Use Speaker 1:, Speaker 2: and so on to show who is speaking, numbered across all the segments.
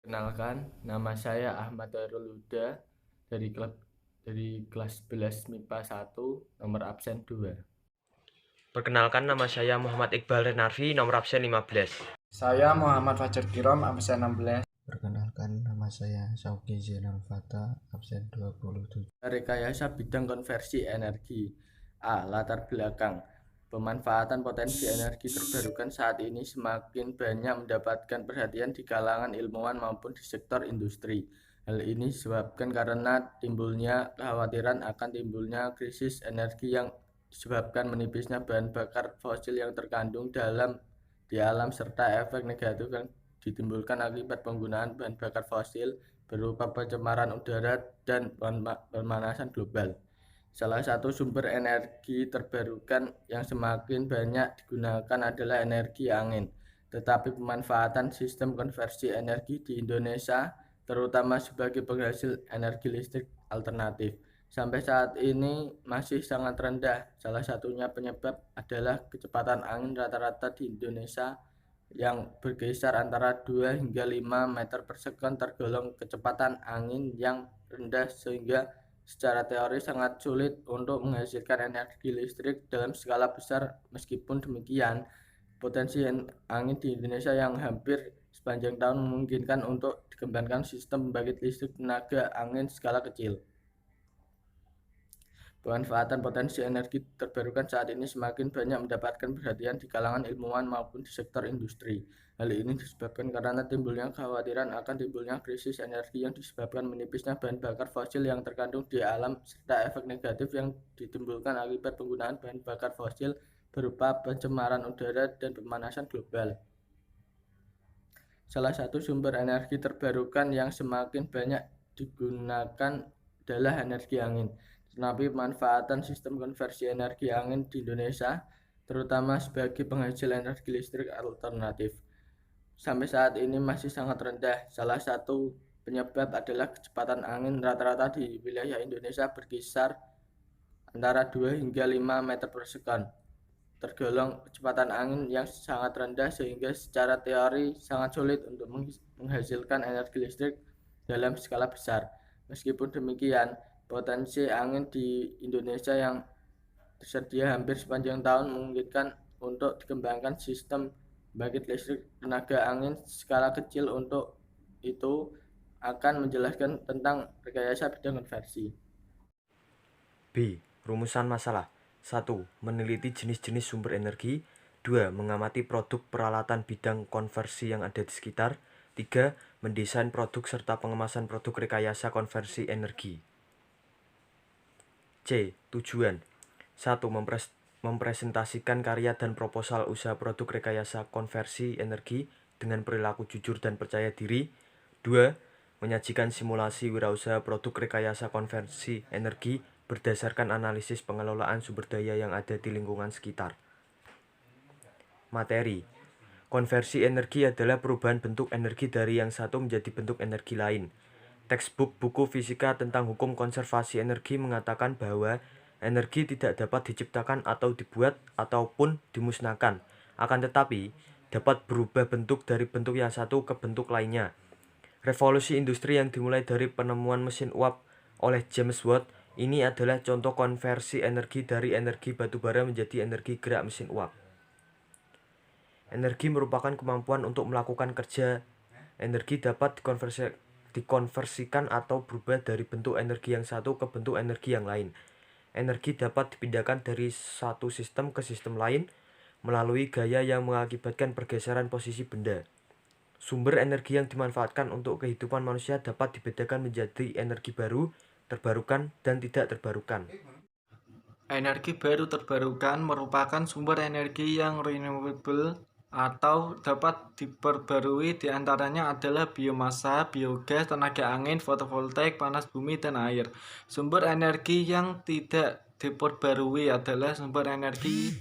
Speaker 1: Kenalkan, nama saya Ahmad Hairul Huda dari kelas 11 MIPA 1, nomor absen 2.
Speaker 2: Perkenalkan, nama saya Muhammad Iqbal Renarvi, nomor absen 15.
Speaker 3: Saya Muhammad Fajar Kirom, absen 16.
Speaker 4: Perkenalkan, nama saya Syauqi Zainal Fata, absen 27.
Speaker 1: Rekayasa bidang konversi energi. A. Latar belakang. Pemanfaatan potensi energi terbarukan saat ini semakin banyak mendapatkan perhatian di kalangan ilmuwan maupun di sektor industri. Hal ini disebabkan karena timbulnya kekhawatiran akan timbulnya krisis energi yang disebabkan menipisnya bahan bakar fosil yang terkandung di alam serta efek negatif yang ditimbulkan akibat penggunaan bahan bakar fosil berupa pencemaran udara dan pemanasan global. Salah satu sumber energi terbarukan yang semakin banyak digunakan adalah energi angin. Tetapi pemanfaatan sistem konversi energi di Indonesia, terutama sebagai penghasil energi listrik alternatif, sampai saat ini masih sangat rendah. Salah satunya penyebab adalah kecepatan angin rata-rata di Indonesia yang berkisar antara 2 hingga 5 meter per sekon, tergolong kecepatan angin yang rendah sehingga secara teori sangat sulit untuk menghasilkan energi listrik dalam skala besar. Meskipun demikian, potensi angin di Indonesia yang hampir sepanjang tahun memungkinkan untuk dikembangkan sistem pembangkit listrik tenaga angin skala kecil. Pemanfaatan potensi energi terbarukan saat ini semakin banyak mendapatkan perhatian di kalangan ilmuwan maupun di sektor industri. Hal ini disebabkan karena timbulnya kekhawatiran akan timbulnya krisis energi yang disebabkan menipisnya bahan bakar fosil yang terkandung di alam serta efek negatif yang ditimbulkan akibat penggunaan bahan bakar fosil berupa pencemaran udara dan pemanasan global. Salah satu sumber energi terbarukan yang semakin banyak digunakan adalah energi angin. Tetapi pemanfaatan sistem konversi energi angin di Indonesia, terutama sebagai penghasil energi listrik alternatif, sampai saat ini masih sangat rendah. Salah satu penyebab adalah kecepatan angin rata-rata di wilayah Indonesia berkisar antara 2 hingga 5 meter per sekon, tergolong kecepatan angin yang sangat rendah sehingga secara teori sangat sulit untuk menghasilkan energi listrik dalam skala besar. Meskipun demikian, potensi angin di Indonesia yang tersedia hampir sepanjang tahun memungkinkan untuk dikembangkan sistem pembangkit listrik tenaga angin skala kecil. Untuk itu akan menjelaskan tentang rekayasa bidang konversi.
Speaker 2: B. Rumusan masalah. 1. Meneliti jenis-jenis sumber energi. 2. Mengamati produk peralatan bidang konversi yang ada di sekitar. 3. Mendesain produk serta pengemasan produk rekayasa konversi energi. C. Tujuan. 1. Mempresentasikan karya dan proposal usaha produk rekayasa konversi energi dengan perilaku jujur dan percaya diri. 2. Menyajikan simulasi wirausaha produk rekayasa konversi energi berdasarkan analisis pengelolaan sumber daya yang ada di lingkungan sekitar. Materi. Konversi energi adalah perubahan bentuk energi dari yang satu menjadi bentuk energi lain. Textbook buku fisika tentang hukum konservasi energi mengatakan bahwa energi tidak dapat diciptakan atau dibuat ataupun dimusnahkan, akan tetapi dapat berubah bentuk dari bentuk yang satu ke bentuk lainnya. Revolusi industri yang dimulai dari penemuan mesin uap oleh James Watt ini adalah contoh konversi energi dari energi batubara menjadi energi gerak mesin uap. Energi merupakan kemampuan untuk melakukan kerja. Energi dapat dikonversikan atau berubah dari bentuk energi yang satu ke bentuk energi yang lain. Energi dapat dipindahkan dari satu sistem ke sistem lain melalui gaya yang mengakibatkan pergeseran posisi benda. Sumber energi yang dimanfaatkan untuk kehidupan manusia dapat dibedakan menjadi energi baru, terbarukan, dan tidak terbarukan.
Speaker 3: Energi baru terbarukan merupakan sumber energi yang renewable atau dapat diperbarui. Diantaranya adalah biomasa, biogas, tenaga angin, fotovoltaik, panas bumi, dan air. Sumber energi yang tidak diperbarui adalah sumber energi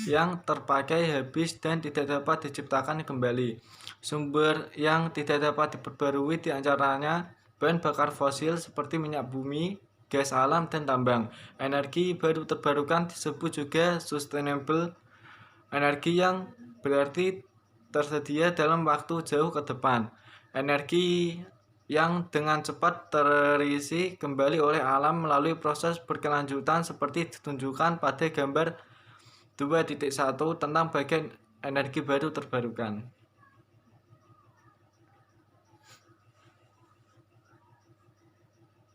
Speaker 3: yang terpakai habis dan tidak dapat diciptakan kembali. Sumber yang tidak dapat diperbarui diantaranya bahan bakar fosil seperti minyak bumi, gas alam, dan tambang. Energi baru terbarukan disebut juga sustainable energi yang berarti tersedia dalam waktu jauh ke depan. energi yang dengan cepat terisi kembali oleh alam melalui proses berkelanjutan seperti ditunjukkan pada gambar 2.1 tentang bagian energi baru terbarukan.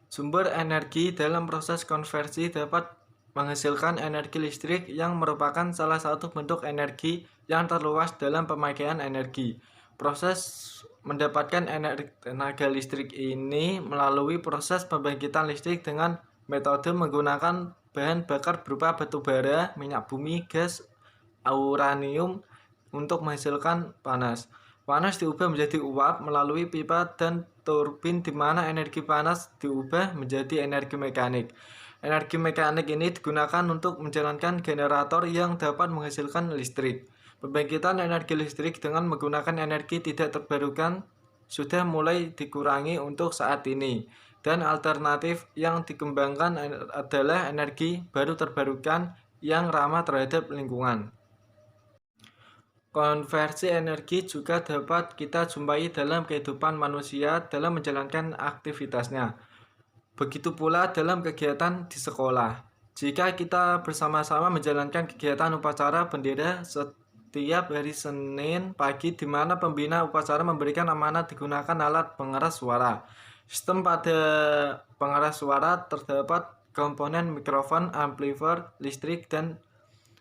Speaker 3: Sumber energi dalam proses konversi dapat menghasilkan energi listrik yang merupakan salah satu bentuk energi yang terluas dalam pemakaian energi. Proses mendapatkan tenaga listrik ini melalui proses pembangkitan listrik dengan metode menggunakan bahan bakar berupa batu bara, minyak bumi, gas, uranium untuk menghasilkan panas. Panas diubah menjadi uap melalui pipa dan turbin di mana energi panas diubah menjadi energi mekanik. Energi mekanik ini digunakan untuk menjalankan generator yang dapat menghasilkan listrik. Pembangkitan energi listrik dengan menggunakan energi tidak terbarukan sudah mulai dikurangi untuk saat ini, dan alternatif yang dikembangkan adalah energi baru terbarukan yang ramah terhadap lingkungan. Konversi energi juga dapat kita jumpai dalam kehidupan manusia dalam menjalankan aktivitasnya. Begitu pula dalam kegiatan di sekolah. Jika kita bersama-sama menjalankan kegiatan upacara bendera setiap hari Senin pagi di mana pembina upacara memberikan amanat digunakan alat pengeras suara. Sistem pada pengeras suara terdapat komponen mikrofon, amplifier, listrik, dan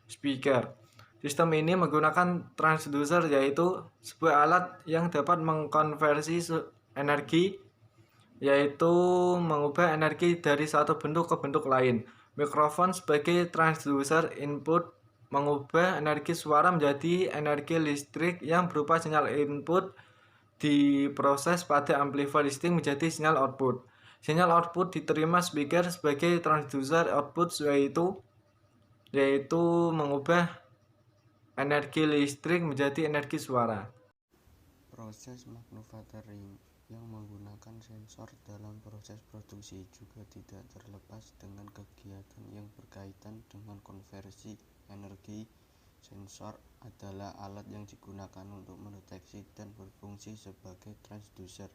Speaker 3: speaker. Sistem ini menggunakan transducer, yaitu sebuah alat yang dapat mengkonversi energi, yaitu mengubah energi dari satu bentuk ke bentuk lain. Mikrofon sebagai transducer input mengubah energi suara menjadi energi listrik yang berupa sinyal input diproses pada amplifier listrik menjadi sinyal output. Sinyal output diterima speaker sebagai transducer output, yaitu mengubah energi listrik menjadi energi suara.
Speaker 5: Proses manufacturing yang menggunakan sensor dalam proses produksi juga tidak terlepas dengan kegiatan yang berkaitan dengan konversi energi. Sensor adalah alat yang digunakan untuk mendeteksi dan berfungsi sebagai transducer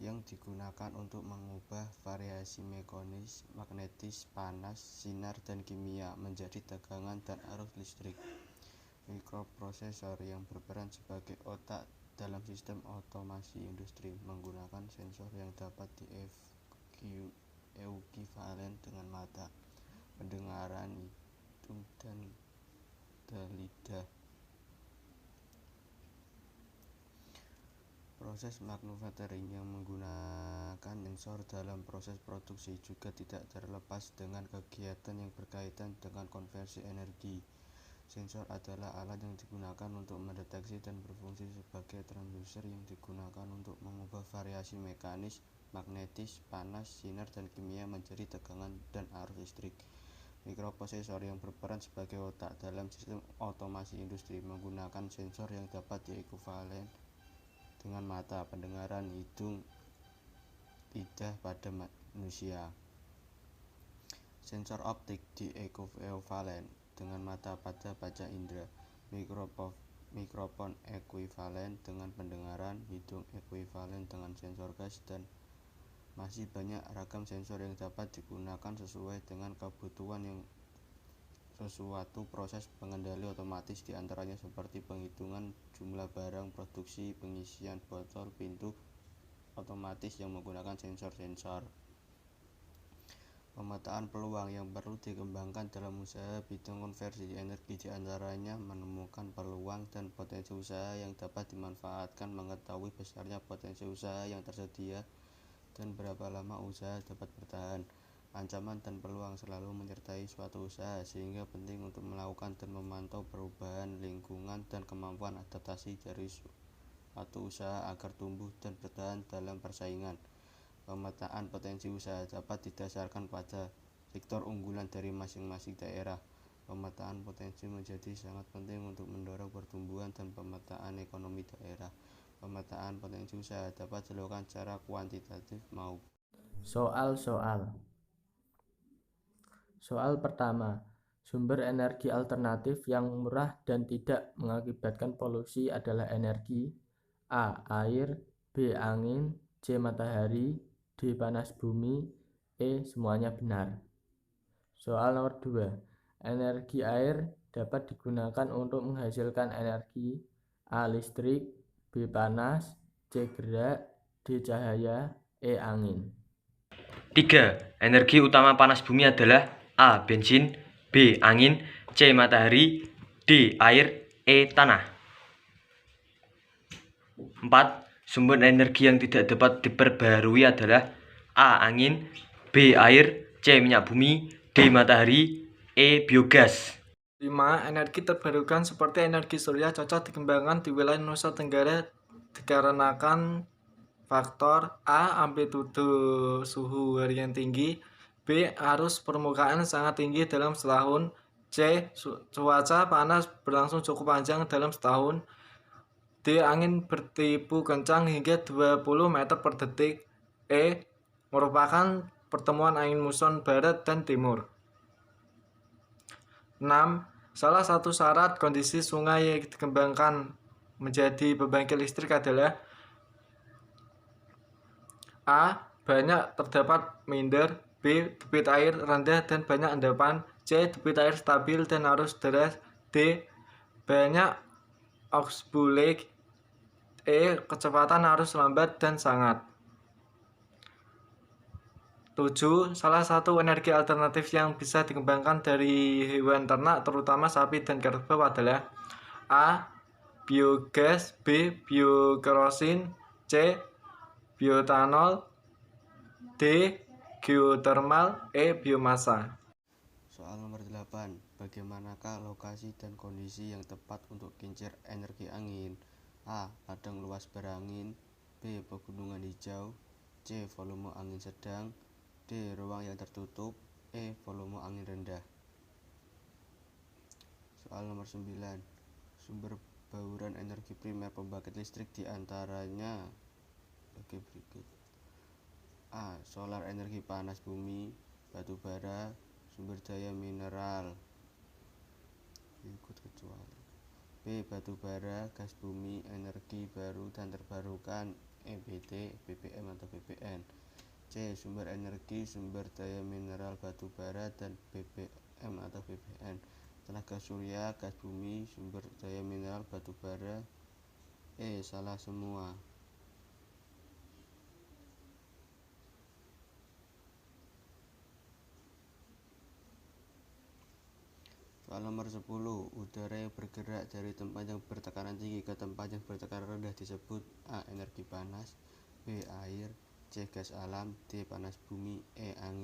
Speaker 5: yang digunakan untuk mengubah variasi mekanis, magnetis, panas, sinar, dan kimia menjadi tegangan dan arus listrik. Mikroprosesor yang berperan sebagai otak dalam sistem otomasi industri menggunakan sensor yang dapat diekuivalen dengan mata, pendengaran, hidung, dan lidah. Proses manufacturing yang menggunakan sensor dalam proses produksi juga tidak terlepas dengan kegiatan yang berkaitan dengan konversi energi. Sensor adalah alat yang digunakan untuk mendeteksi dan berfungsi sebagai transducer yang digunakan untuk mengubah variasi mekanis, magnetis, panas, sinar, dan kimia menjadi tegangan dan arus listrik. Mikroprosesor yang berperan sebagai otak dalam sistem otomasi industri menggunakan sensor yang dapat diekuivalen dengan mata, pendengaran, hidung, lidah pada manusia. Sensor optik diekuivalen dengan mata pada panca indera, mikrofon ekuivalen dengan pendengaran, hidung ekuivalen dengan sensor gas, dan masih banyak ragam sensor yang dapat digunakan sesuai dengan kebutuhan yang sesuatu proses pengendali otomatis diantaranya seperti penghitungan jumlah barang, produksi, pengisian botol, pintu otomatis yang menggunakan sensor-sensor. Pemetaan peluang yang perlu dikembangkan dalam usaha bidang konversi energi diantaranya menemukan peluang dan potensi usaha yang dapat dimanfaatkan, mengetahui besarnya potensi usaha yang tersedia, dan berapa lama usaha dapat bertahan. Ancaman dan peluang selalu menyertai suatu usaha, sehingga penting untuk melakukan dan memantau perubahan lingkungan dan kemampuan adaptasi dari suatu usaha agar tumbuh dan bertahan dalam persaingan. Pemetaan potensi usaha dapat didasarkan pada sektor unggulan dari masing-masing daerah. Pemetaan potensi menjadi sangat penting untuk mendorong pertumbuhan dan pemetaan ekonomi daerah. Pemetaan potensi usaha dapat dilakukan secara kuantitatif maupun
Speaker 1: Soal pertama, sumber energi alternatif yang murah dan tidak mengakibatkan polusi adalah energi A. Air, B. Angin, C. Matahari, D. Panas bumi, E. Semuanya benar. Soal nomor 2. Energi air dapat digunakan untuk menghasilkan energi A. Listrik, B. Panas, C. Gerak, D. Cahaya, E. Angin.
Speaker 2: 3. Energi utama panas bumi adalah A. Bensin, B. Angin, C. Matahari, D. Air, E. Tanah. 4. Sumber energi yang tidak dapat diperbarui adalah A. Angin, B. Air, C. Minyak bumi, D. Matahari, E. Biogas.
Speaker 3: 5. Energi terbarukan seperti energi surya cocok dikembangkan di wilayah Nusa Tenggara dikarenakan faktor A. Amplitudo suhu harian tinggi, B. Arus permukaan sangat tinggi dalam setahun, C. Cuaca panas berlangsung cukup panjang dalam setahun, D. Angin bertiup kencang hingga 20 meter per detik, E. Merupakan pertemuan angin muson barat dan timur. 6. Salah satu syarat kondisi sungai yang dikembangkan menjadi pembangkit listrik adalah A. Banyak terdapat minder, B. Debit air rendah dan banyak endapan, C. Debit air stabil dan arus deras, D. Banyak oxboleik, E. Kecepatan arus lambat dan sangat. 7. Salah satu energi alternatif yang bisa dikembangkan dari hewan ternak terutama sapi dan kerbau adalah A. Biogas, B. Biokerosin, C. Bioetanol, D. Geothermal, E. Biomasa.
Speaker 5: Soal nomor 8. Bagaimanakah lokasi dan kondisi yang tepat untuk kincir energi angin? A. Ladang luas berangin, B. Pegunungan hijau, C. Volume angin sedang, D. Ruang yang tertutup, E. Volume angin rendah. Soal nomor 9. Sumber bauran energi primer pembangkit listrik diantaranya bagi berikut. A. Solar energi panas bumi, batu bara, sumber daya mineral ikut kecuali. B. Batu bara, gas bumi, energi baru dan terbarukan, EBT, BBM atau BBN. C. Sumber energi, sumber daya mineral batu bara dan BBM atau BBN. Tenaga surya, gas bumi, sumber daya mineral batu bara, E. Salah semua. Soal nomor 10. Udara yang bergerak dari tempat yang bertekanan tinggi ke tempat yang bertekanan rendah disebut A. Energi panas, B. Air, C. Gas alam, D. Panas bumi, E. Angin.